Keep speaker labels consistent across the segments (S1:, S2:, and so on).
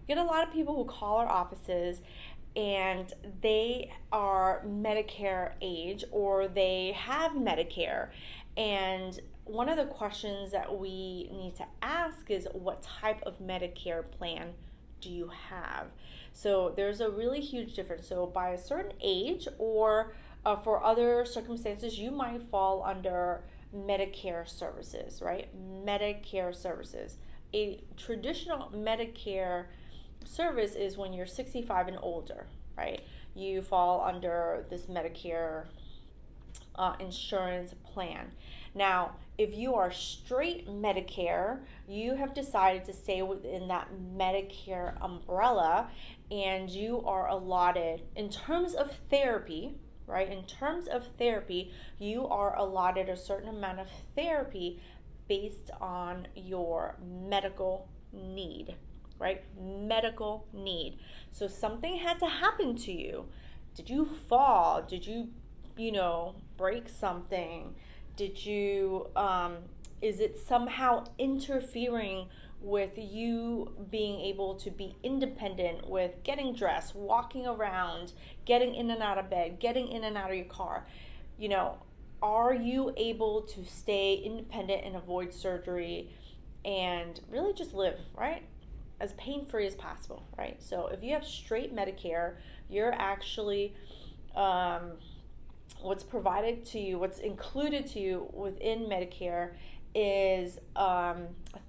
S1: We get a lot of people who call our offices and they are Medicare age or they have Medicare. And one of the questions that we need to ask is, what type of Medicare plan do you have? So there's a really huge difference. So by a certain age or for other circumstances, you might fall under Medicare services, right? Medicare services. A traditional Medicare service is when you're 65 and older, right? You fall under this Medicare insurance plan. Now, if you are straight Medicare, you have decided to stay within that Medicare umbrella and you are allotted, in terms of therapy, right? In terms of therapy, you are allotted a certain amount of therapy based on your medical need, right? Medical need. So something had to happen to you. Did you fall? Did you, break something? Did you, is it somehow interfering with you being able to be independent with getting dressed, walking around, getting in and out of bed, getting in and out of your car? Are you able to stay independent and avoid surgery and really just live, right? As pain free as possible, right? So if you have straight Medicare, you're actually, what's provided to you, what's included to you within Medicare is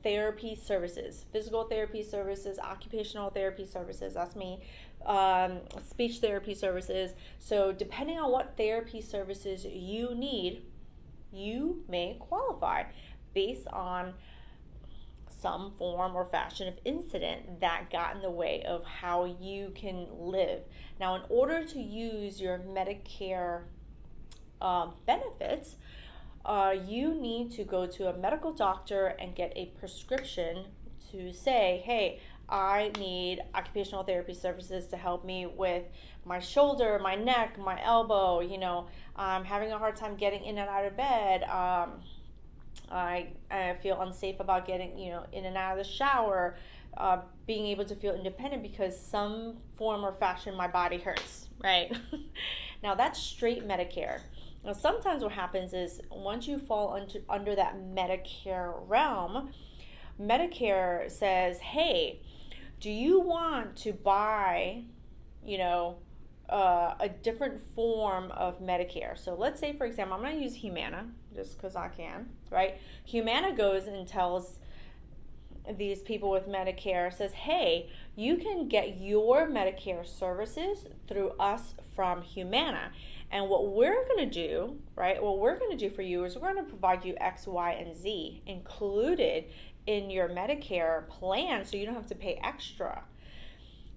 S1: therapy services, physical therapy services, occupational therapy services, that's me, speech therapy services. So depending on what therapy services you need, you may qualify based on some form or fashion of incident that got in the way of how you can live. Now, in order to use your Medicare benefits, you need to go to a medical doctor and get a prescription to say, hey, I need occupational therapy services to help me with my shoulder, my neck, my elbow. I'm having a hard time getting in and out of bed. I feel unsafe about getting, in and out of the shower, being able to feel independent because some form or fashion my body hurts, right? Now that's straight Medicare. Now sometimes what happens is once you fall under that Medicare realm, Medicare says, hey, do you want to buy, a different form of Medicare? So let's say, for example, I'm going to use Humana just because I can, right? Humana goes and tells these people with Medicare, says, hey, you can get your Medicare services through us from Humana. And what we're going to do, right, what we're going to do for you is we're going to provide you X, Y, and Z included in your Medicare plan so you don't have to pay extra.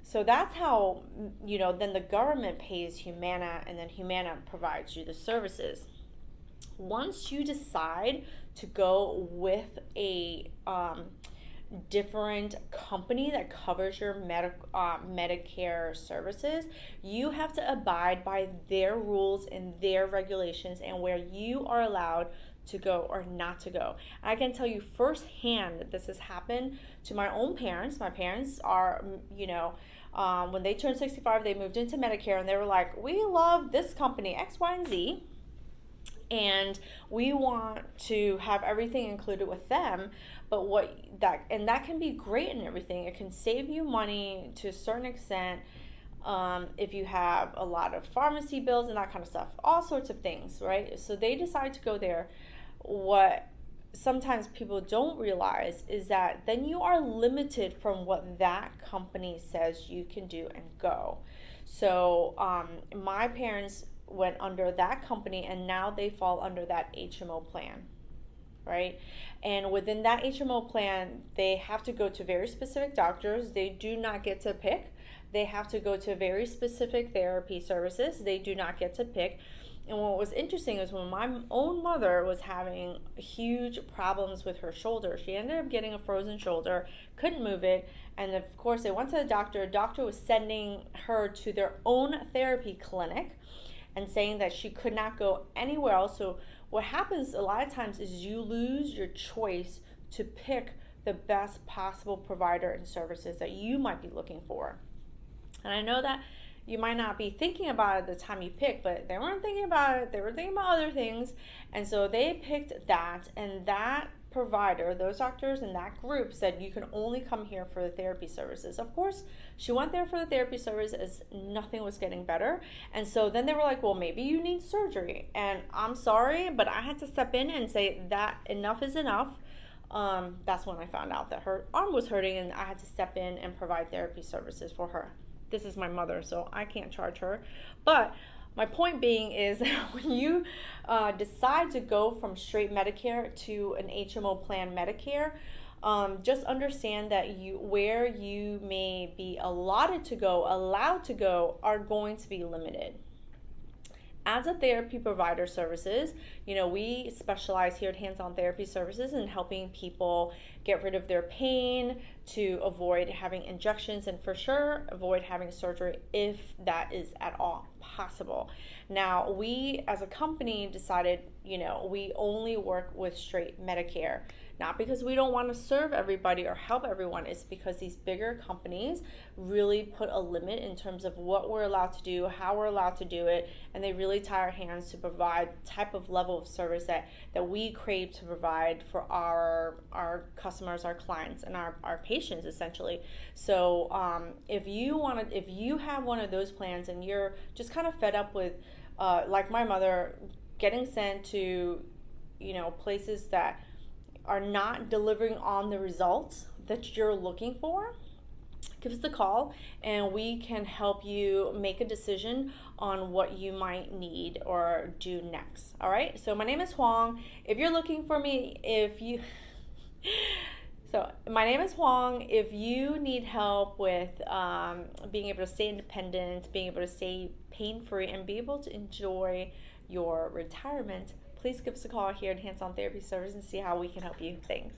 S1: So that's how, then the government pays Humana and then Humana provides you the services. Once you decide to go with a different company that covers your Medicare services, you have to abide by their rules and their regulations and where you are allowed to go or not to go. I can tell you firsthand that this has happened to my own parents. My parents are, when they turned 65, they moved into Medicare and they were like, we love this company, X, Y, and Z, and we want to have everything included with them. But that can be great and everything. It can save you money to a certain extent if you have a lot of pharmacy bills and that kind of stuff, all sorts of things, right? So they decide to go there. What sometimes people don't realize is that then you are limited from what that company says you can do and go. So my parents went under that company and now they fall under that HMO plan, right? And within that HMO plan, they have to go to very specific doctors. They do not get to pick. They have to go to very specific therapy services. They do not get to pick. And what was interesting is when my own mother was having huge problems with her shoulder, she ended up getting a frozen shoulder, couldn't move it, and of course they went to the doctor. The doctor was sending her to their own therapy clinic and saying that she could not go anywhere else. So what happens a lot of times is you lose your choice to pick the best possible provider and services that you might be looking for. And I know that you might not be thinking about it at the time you pick, but they weren't thinking about it. They were thinking about other things. And so they picked that, and that provider, those doctors in that group said you can only come here for the therapy services. Of course, she went there for the therapy service as nothing was getting better. And so then they were like, well, maybe you need surgery. And I'm sorry, but I had to step in and say that enough is enough. That's when I found out that her arm was hurting, and I had to step in and provide therapy services for her. This is my mother, so I can't charge her. But my point being is when you decide to go from straight Medicare to an HMO plan Medicare, just understand that where you may be allowed to go, are going to be limited. As a therapy provider services, we specialize here at Hands On Therapy Services in helping people get rid of their pain, to avoid having injections, and for sure avoid having surgery if that is at all possible. Now, we as a company decided, we only work with straight Medicare. Not because we don't want to serve everybody or help everyone, it's because these bigger companies really put a limit in terms of what we're allowed to do, how we're allowed to do it, and they really tie our hands to provide the type of level of service that we crave to provide for our customers, our clients, and our patients essentially. So if you have one of those plans and you're just kind of fed up with, like my mother, getting sent to places that are not delivering on the results that you're looking for, give us a call and we can help you make a decision on what you might need or do next. All right, so my name is Huang. If you're looking for me, my name is Huang. If you need help with being able to stay independent, being able to stay pain-free, and be able to enjoy your retirement, please give us a call here at Hands On Therapy Service and see how we can help you. Thanks.